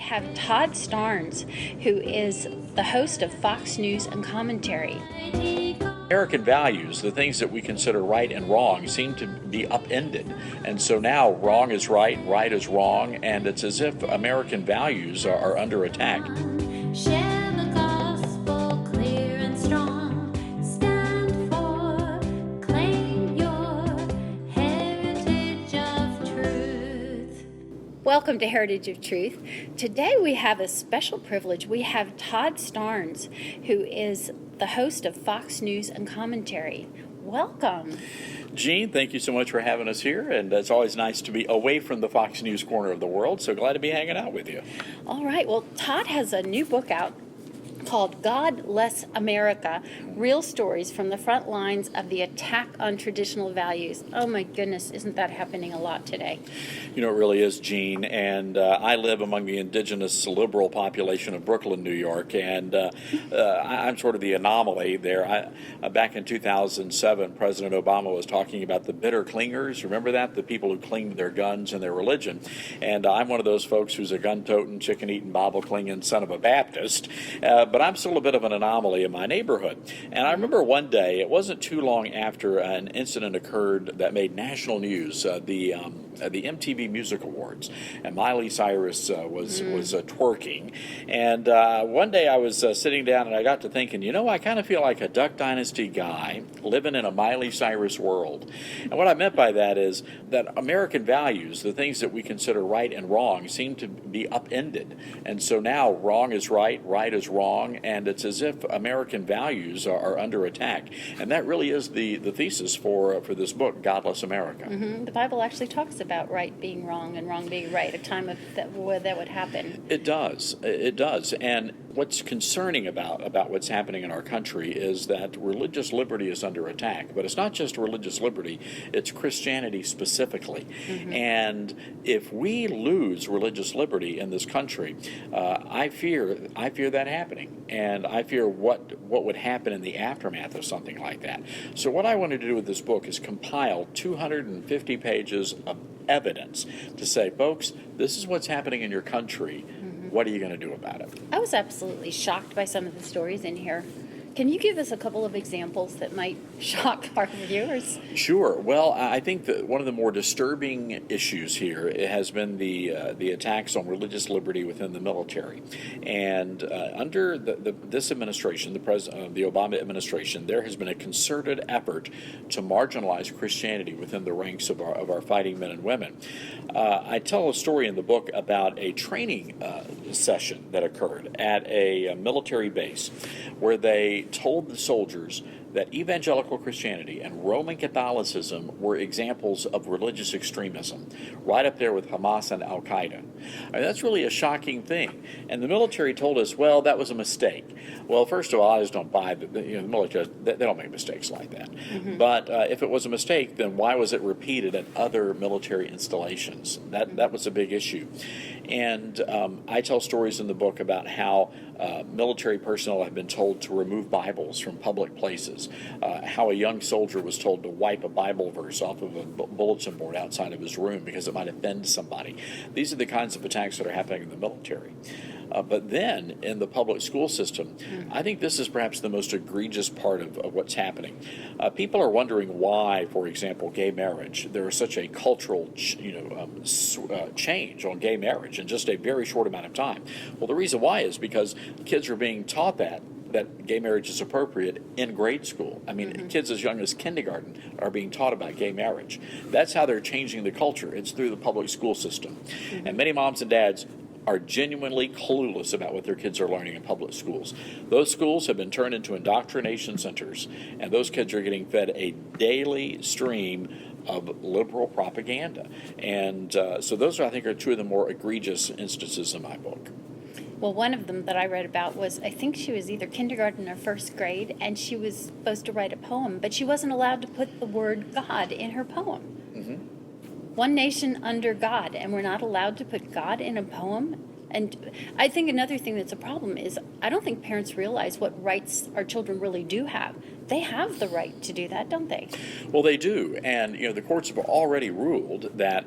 have Todd Starnes, who is the host of Fox News and Commentary. American values, the things that we consider right and wrong, seem to be upended. And so now wrong is right, right is wrong, and it's as if American values are under attack. Share the gospel clear and strong. Stand for, claim your heritage of truth. Welcome to Heritage of Truth. Today we have a special privilege. We have Todd Starnes, who is the host of Fox News and Commentary. Welcome. Jeanne, thank you so much for having us here, and it's always nice to be away from the Fox News corner of the world, so glad to be hanging out with you. All right, well, Todd has a new book out called God Bless America, Real Stories from the Front Lines of the Attack on Traditional Values. Oh my goodness, isn't that happening a lot today? You know, it really is, Jeanne, and I live among the indigenous liberal population of Brooklyn, New York, and I'm sort of the anomaly there. Back in 2007, President Obama was talking about the bitter clingers. Remember that? The people who cling to their guns and their religion. And I'm one of those folks who's a gun-toting, chicken-eating, Bible-clinging son of a Baptist, but I'm still a bit of an anomaly in my neighborhood. And I remember one day, it wasn't too long after an incident occurred that made national news, the MTV Music Awards, and Miley Cyrus was twerking. And one day I was sitting down and I got to thinking, you know, I kind of feel like a Duck Dynasty guy living in a Miley Cyrus world. And what I meant by that is that American values, the things that we consider right and wrong, seem to be upended. And so now wrong is right, right is wrong, and it's as if American values are under attack. And that really is the thesis for this book, God Bless America. Mm-hmm. The Bible actually talks about right being wrong and wrong being right, a time of where that would happen. It does. It does. And what's concerning about what's happening in our country is that religious liberty is under attack. But it's not just religious liberty, it's Christianity specifically. Mm-hmm. And if we lose religious liberty in this country, I fear that happening. And I fear what would happen in the aftermath of something like that. So what I wanted to do with this book is compile 250 pages of evidence to say, folks, this is what's happening in your country. Mm-hmm. What are you going to do about it? I was absolutely shocked by some of the stories in here. Can you give us a couple of examples that might shock our viewers? Sure. Well, I think that one of the more disturbing issues here has been the attacks on religious liberty within the military. And under this administration, the Obama administration, there has been a concerted effort to marginalize Christianity within the ranks of our fighting men and women. I tell a story in the book about a training session that occurred at a military base where they told the soldiers that evangelical Christianity and Roman Catholicism were examples of religious extremism, right up there with Hamas and Al-Qaeda. I mean, that's really a shocking thing. And the military told us, well, that was a mistake. Well, first of all, I just don't buy the military. They don't make mistakes like that. Mm-hmm. But if it was a mistake, then why was it repeated at other military installations? That was a big issue. And I tell stories in the book about how military personnel have been told to remove Bibles from public places, how a young soldier was told to wipe a Bible verse off of a bulletin board outside of his room because it might offend somebody. These are the kinds of attacks that are happening in the military. But then in the public school system, I think this is perhaps the most egregious part of what's happening. People are wondering why, for example, gay marriage, there is such a cultural change on gay marriage in just a very short amount of time. Well, the reason why is because kids are being taught that gay marriage is appropriate in grade school. I mean, kids as young as kindergarten are being taught about gay marriage. That's how they're changing the culture. It's through the public school system. Mm-hmm. And many moms and dads are genuinely clueless about what their kids are learning in public schools. Those schools have been turned into indoctrination centers, and those kids are getting fed a daily stream of liberal propaganda. And so those, I think, are two of the more egregious instances in my book. Well, one of them that I read about was, I think she was either kindergarten or first grade, and she was supposed to write a poem, but she wasn't allowed to put the word God in her poem. Mm-hmm. One nation under God, and we're not allowed to put God in a poem? And I think another thing that's a problem is I don't think parents realize what rights our children really do have. They have the right to do that, don't they? Well, they do, and the courts have already ruled that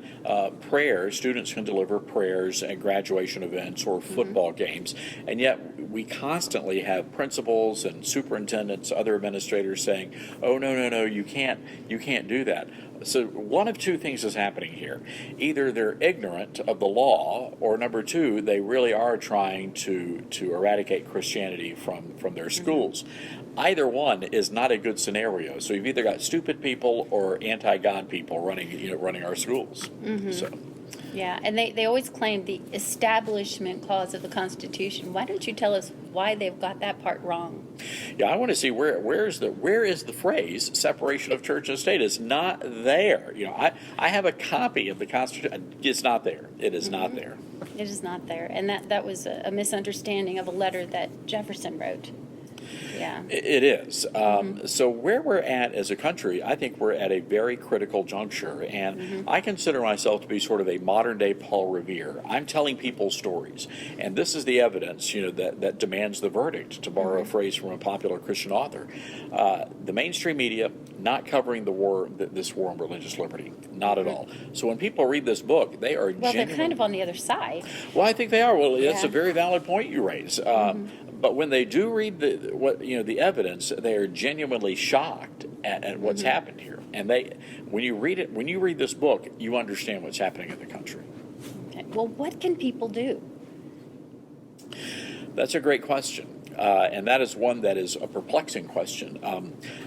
students can deliver prayers at graduation events or football games, and yet we constantly have principals and superintendents, other administrators saying, "Oh, no, you can't do that." So one of two things is happening here. Either they're ignorant of the law, or number two, they really are trying to eradicate Christianity from their schools. Either one is not a good scenario. So you've either got stupid people or anti-God people running our schools. So. Yeah, and they always claim the Establishment Clause of the Constitution. Why don't you tell us why they've got that part wrong? Yeah, I want to see where is the phrase separation of church and state? It's not there. I have a copy of the Constitution. It's not there. It is not there. It is not there, and that was a misunderstanding of a letter that Jefferson wrote. Yeah. It is. So where we're at as a country, I think we're at a very critical juncture, and I consider myself to be sort of a modern-day Paul Revere. I'm telling people stories, and this is the evidence, that demands the verdict, to borrow a phrase from a popular Christian author. The mainstream media not covering this war on religious liberty, not at all. So when people read this book, they are They're kind of on the other side. Well, I think they are. Well, that's Yeah. a very valid point you raise. But when they do read the evidence, they are genuinely shocked at what's happened here. And when you read this book, you understand what's happening in the country. Okay. Well, what can people do? That's a great question. And that is one that is a perplexing question.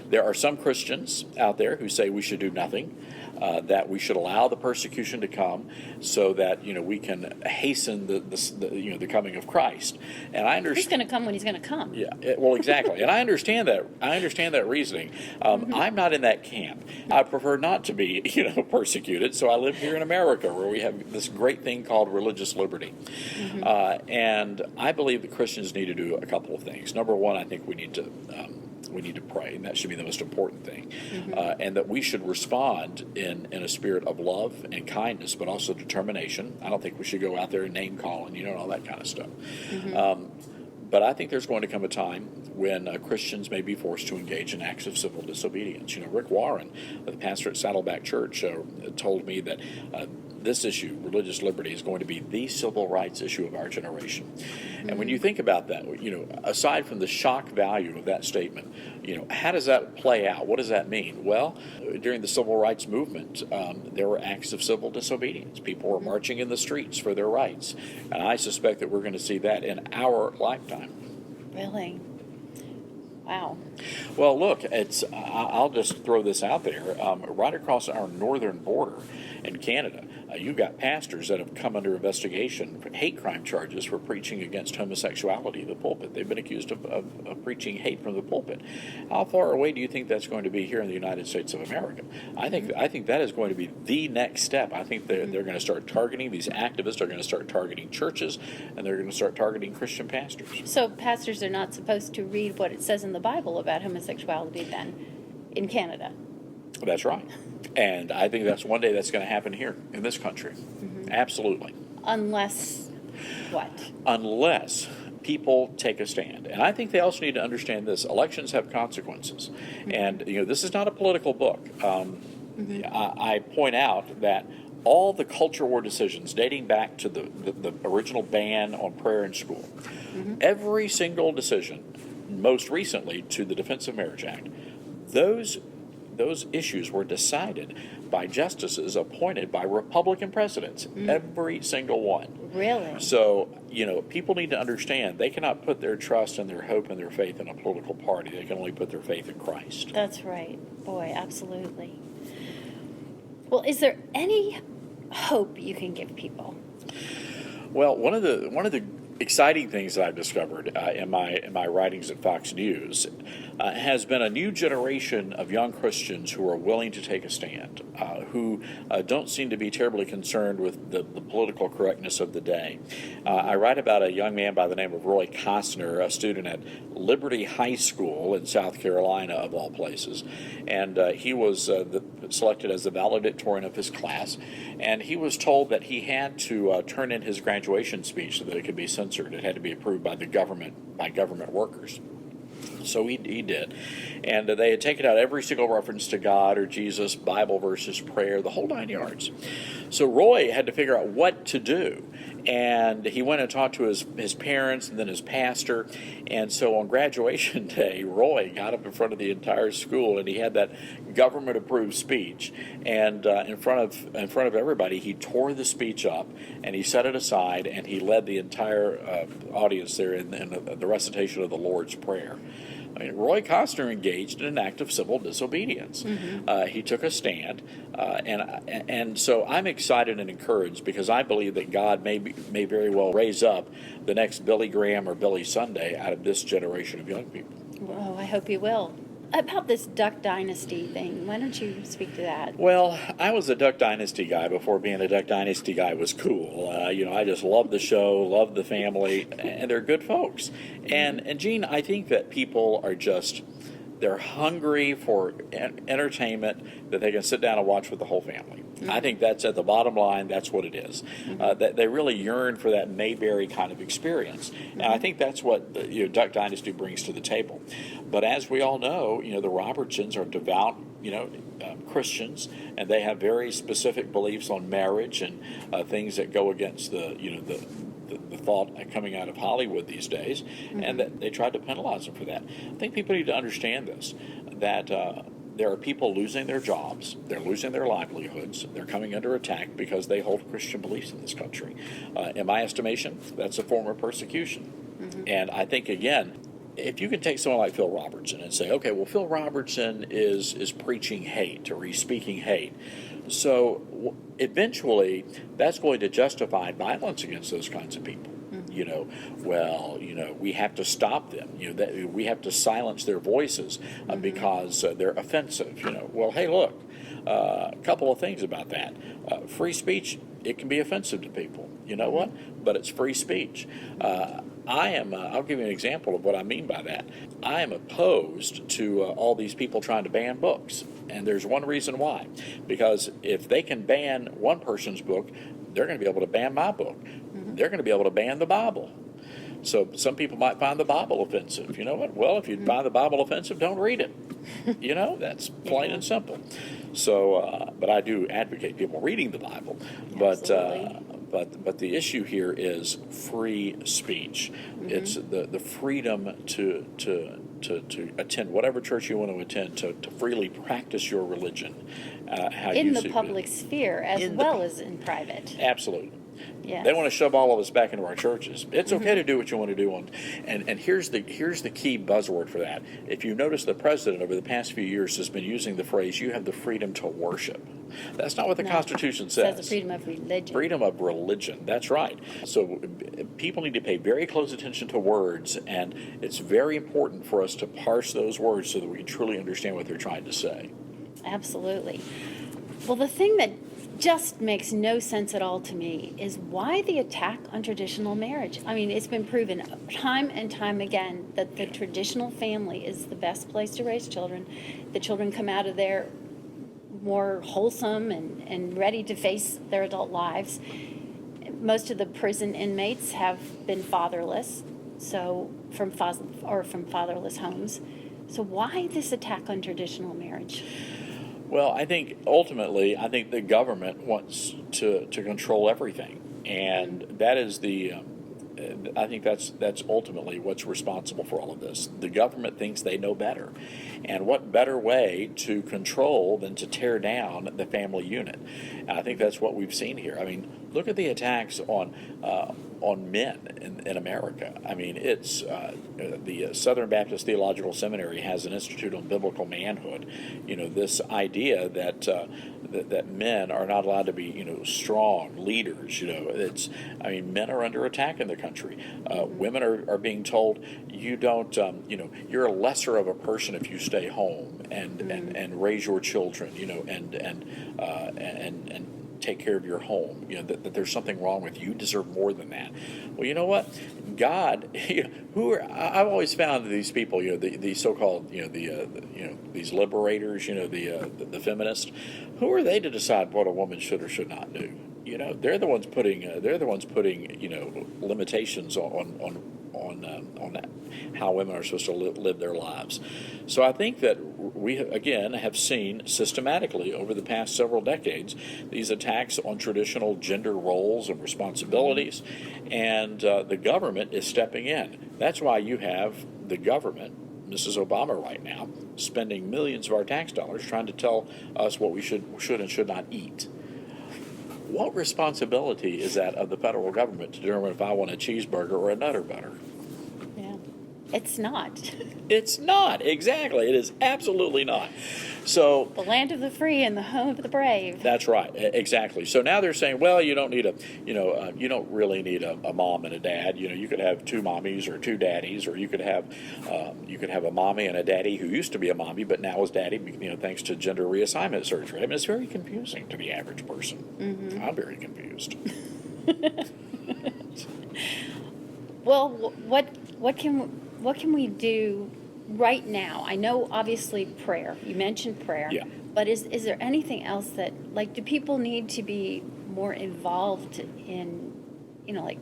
There are some Christians out there who say we should do nothing, that we should allow the persecution to come so that we can hasten the coming of Christ. And I understand He's going to come when he's going to come. Yeah, well, exactly, and I understand that. I understand that reasoning. I'm not in that camp. I prefer not to be, persecuted. So I live here in America, where we have this great thing called religious liberty, and I believe that Christians need to do a couple of things. Number one, I think we need to pray, and that should be the most important thing, and that we should respond in a spirit of love and kindness, but also determination. I don't think we should go out there and name calling, and all that kind of stuff. But I think there's going to come a time when Christians may be forced to engage in acts of civil disobedience. Rick Warren, the pastor at Saddleback Church, told me that this issue, religious liberty, is going to be the civil rights issue of our generation. And when you think about that, aside from the shock value of that statement, how does that play out? What does that mean? Well, during the civil rights movement, there were acts of civil disobedience. People were marching in the streets for their rights. And I suspect that we're going to see that in our lifetime. Really? Wow. Well, look, I'll just throw this out there. Right across our northern border in Canada, you've got pastors that have come under investigation for hate crime charges for preaching against homosexuality in the pulpit. They've been accused of preaching hate from the pulpit. How far away do you think that's going to be here in the United States of America? I think that is going to be the next step. I think they're going to start targeting, these activists are going to start targeting churches, and they're going to start targeting Christian pastors. So pastors are not supposed to read what it says in the Bible about homosexuality then in Canada? That's right. And I think that's one day that's going to happen here in this country. Absolutely. Unless what? Unless people take a stand. And I think they also need to understand this. Elections have consequences. And, this is not a political book. I point out that all the culture war decisions dating back to the original ban on prayer in school, every single decision, most recently to the Defense of Marriage Act, those issues were decided by justices appointed by Republican presidents, every single one. Really? So, people need to understand they cannot put their trust and their hope and their faith in a political party. They can only put their faith in Christ. That's right. Boy, absolutely. Well, is there any hope you can give people? Well, one of the exciting things that I've discovered in my writings at Fox News, has been a new generation of young Christians who are willing to take a stand, who don't seem to be terribly concerned with the political correctness of the day. I write about a young man by the name of Roy Costner, a student at Liberty High School in South Carolina, of all places. And he was selected as the valedictorian of his class. And he was told that he had to turn in his graduation speech so that it could be censored. It had to be approved by the government, by government workers. So he did. And they had taken out every single reference to God or Jesus, Bible verses, prayer, the whole 9 yards. So Roy had to figure out what to do. And he went and talked to his parents and then his pastor. And so on graduation day, Roy got up in front of the entire school and he had that government-approved speech. And in front of everybody, he tore the speech up and he set it aside and he led the entire audience there in the recitation of the Lord's Prayer. I mean, Roy Costner engaged in an act of civil disobedience. He took a stand, and so I'm excited and encouraged because I believe that God may very well raise up the next Billy Graham or Billy Sunday out of this generation of young people. Oh, I hope you will. About this Duck Dynasty thing, why don't you speak to that? Well, I was a Duck Dynasty guy before being a Duck Dynasty guy was cool. I just loved the show, loved the family, and they're good folks. And Jeanne, I think that people are they're hungry for entertainment that they can sit down and watch with the whole family. I think that's at the bottom line, that's what it is. That they really yearn for that Mayberry kind of experience. And I think that's what Duck Dynasty brings to the table. But as we all know, the Robertsons are devout, Christians, and they have very specific beliefs on marriage and things that go against the thought coming out of Hollywood these days, and that they tried to penalize them for that. I think people need to understand this, that there are people losing their jobs, they're losing their livelihoods, they're coming under attack because they hold Christian beliefs in this country. In my estimation, that's a form of persecution. And I think, again, if you can take someone like Phil Robertson and say, okay, well, Phil Robertson is preaching hate or he's speaking hate. So eventually that's going to justify violence against those kinds of people. We have to stop them. That we have to silence their voices because they're offensive. Well, hey, look, a couple of things about that. Free speech, it can be offensive to people. You know what? But it's free speech. I'll give you an example of what I mean by that. I am opposed to all these people trying to ban books. And there's one reason why. Because if they can ban one person's book, they're going to be able to ban my book. They're going to be able to ban the Bible. So some people might find the Bible offensive. You know what? Well, if you find the Bible offensive, don't read it. That's plain and simple. So, but I do advocate people reading the Bible. But the issue here is free speech. It's the freedom to attend whatever church you want to attend, to freely practice your religion. How in you the see public sphere as well as in private. Absolutely. Yes. They want to shove all of us back into our churches. It's okay to do what you want to do. And here's the key buzzword for that. If you notice, the president over the past few years has been using the phrase, you have the freedom to worship. That's not what the Constitution says. It says the freedom of religion. Freedom of religion. That's right. So people need to pay very close attention to words, and it's very important for us to parse those words so that we can truly understand what they're trying to say. Absolutely. Well, the thing that just makes no sense at all to me is why the attack on traditional marriage. I mean, it's been proven time and time again that the traditional family is the best place to raise children. The children come out of there more wholesome and ready to face their adult lives. Most of the prison inmates have been fatherless, so from fatherless homes. So why this attack on traditional marriage? Well, I think ultimately, the government wants to control everything, and that is I think that's ultimately what's responsible for all of this. The government thinks they know better, and what better way to control than to tear down the family unit? And I think that's what we've seen here. I mean, look at the attacks on men in America. I mean, it's the Southern Baptist Theological Seminary has an Institute on Biblical Manhood. This idea that men are not allowed to be strong leaders. Men are under attack in the country. country. Women are being told you don't, you're a lesser of a person if you stay home and raise your children, and take care of your home, that there's something wrong with you. You deserve more than that. Well, you know what? God, I've always found these people, the so-called, these liberators, the feminists, who are they to decide what a woman should or should not do? They're the ones putting, limitations on how women are supposed to live their lives. So I think that we, again, have seen systematically over the past several decades these attacks on traditional gender roles and responsibilities, and the government is stepping in. That's why you have the government, Mrs. Obama right now, spending millions of our tax dollars trying to tell us what we should and should not eat. What responsibility is that of the federal government to determine if I want a cheeseburger or a Nutter Butter? Yeah. It's not. It's not. Exactly. It is absolutely not. So The land of the free and the home of the brave. that's right. Exactly. So now they're saying, well, you don't need you don't really need a mom and a dad. You could have two mommies or two daddies, or you could have a mommy and a daddy who used to be a mommy but now is daddy, thanks to gender reassignment surgery. I mean, it's very confusing to the average person. Mm-hmm. I'm very confused. Well, what can we do right now? I know obviously prayer. You mentioned prayer. Yeah. But is there anything else that do people need to be more involved in,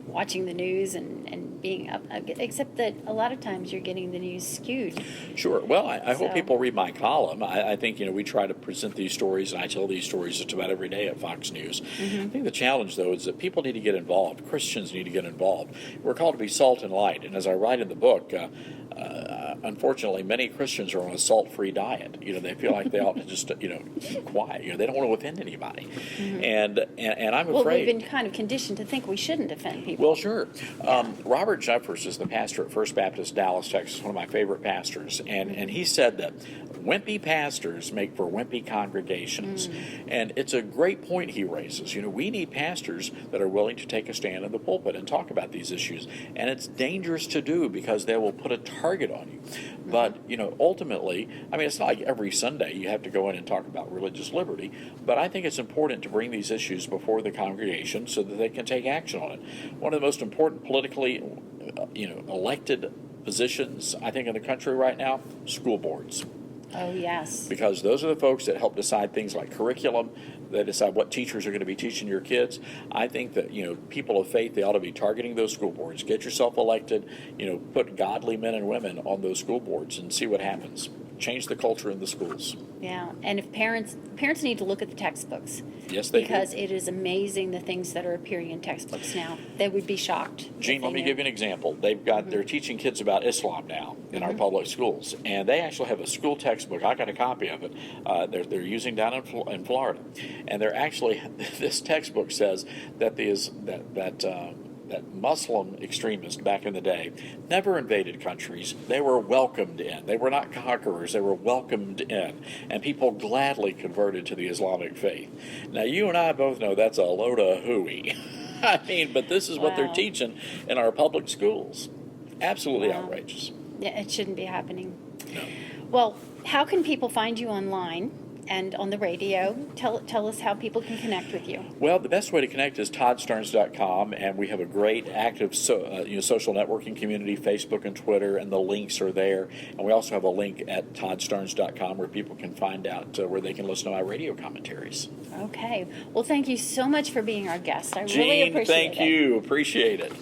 watching the news and being up? Except that a lot of times you're getting the news skewed. Sure. Well, I hope So- people read my column. I think, we try to present these stories, and I tell these stories just about every day at Fox News. Mm-hmm. I think the challenge, though, is that people need to get involved. Christians need to get involved. We're called to be salt and light. And as I write in the book, unfortunately, many Christians are on a salt-free diet. They feel like they ought to just, keep quiet. They don't want to offend anybody. Mm-hmm. And I'm Well, afraid... we've been kind of conditioned to think we shouldn't offend people. Well, sure. Robert Jeffers is the pastor at First Baptist Dallas, Texas, one of my favorite pastors, and he said that wimpy pastors make for wimpy congregations. And it's a great point he raises. We need pastors that are willing to take a stand in the pulpit and talk about these issues. And it's dangerous to do because they will put a target on you. But, ultimately, I mean, it's not like every Sunday you have to go in and talk about religious liberty, but I think it's important to bring these issues before the congregation so that they can take action on it. One of the most important politically, elected positions, I think, in the country right now, school boards. Oh, yes. Because those are the folks that help decide things like curriculum. They decide what teachers are going to be teaching your kids. I think that, people of faith, they ought to be targeting those school boards. Get yourself elected, put godly men and women on those school boards and see what happens. Change the culture in the schools. Yeah, and if parents need to look at the textbooks. Yes, they because do. it is amazing the things that are appearing in textbooks now. They would be shocked. Jeanne, let me give you an example. They're teaching kids about Islam now in our public schools, and they actually have a school textbook. I got a copy of it. They're using down in Florida, and they're actually this textbook says that that Muslim extremists back in the day never invaded countries. They were welcomed in. They were not conquerors. They were welcomed in. And people gladly converted to the Islamic faith. Now, you and I both know that's a load of hooey. I mean, but this is what they're Wow. teaching in our public schools. Absolutely Wow. outrageous. Yeah, it shouldn't be happening. No. Well, how can people find you online and on the radio? Tell us how people can connect with you. Well, the best way to connect is toddstarnes.com, and we have a great active social networking community, Facebook and Twitter, and the links are there. And we also have a link at toddstarnes.com where people can find out where they can listen to my radio commentaries. Okay. Well, thank you so much for being our guest. I really Jeanne, appreciate it. thank you. Appreciate it.